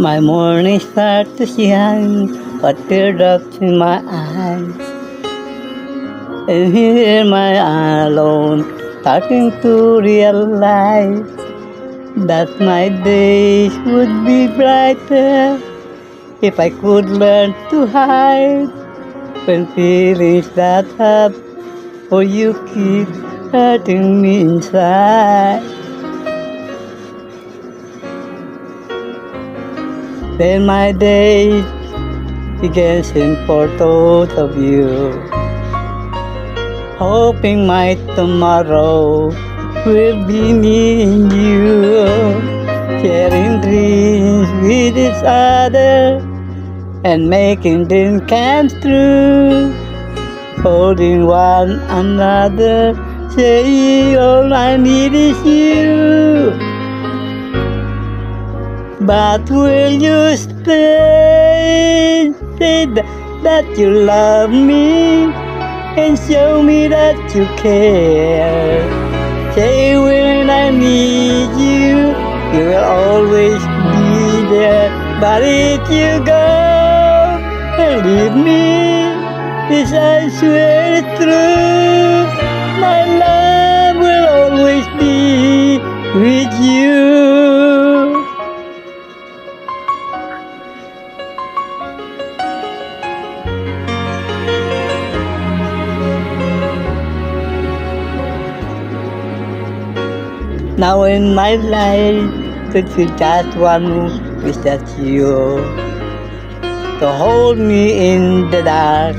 My morning start to shine, but teardrops in my eyes. And here am I alone, starting to realize that my days would be brighter if I could learn to hide when feelings that have for you keep hurting me inside. Then my days began for thought of you, hoping my tomorrow will be me and you, sharing dreams with each other and making them come true, holding one another, saying all I need is you. But will you stay, say that you love me and show me that you care? Say when I need you, you will always be there. But if you go and leave me, this I swear it's true, my love will always be with you. Now in my life, could be just one wish that you to hold me in the dark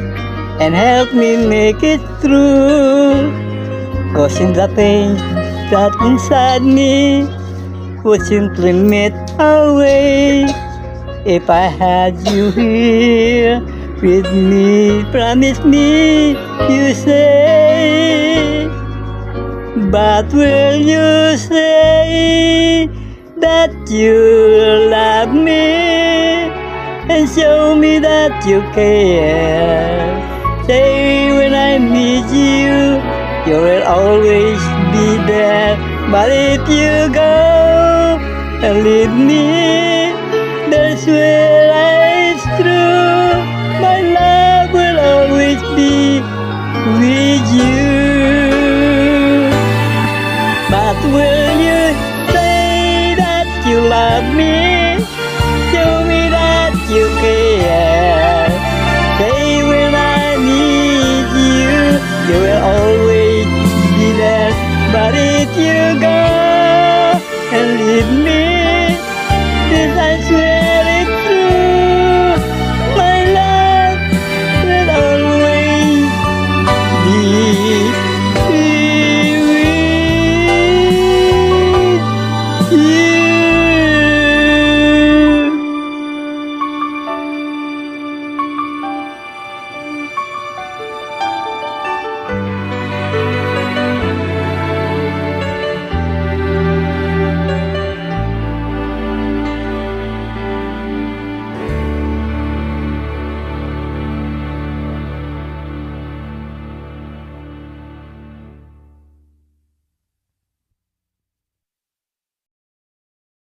and help me make it through. Causing the pain that inside me would simply melt away if I had you here with me. Promise me, you say. But will you say that you love me and show me that you care? Say when I need you, you will always be there. But if you go and leave me, there's where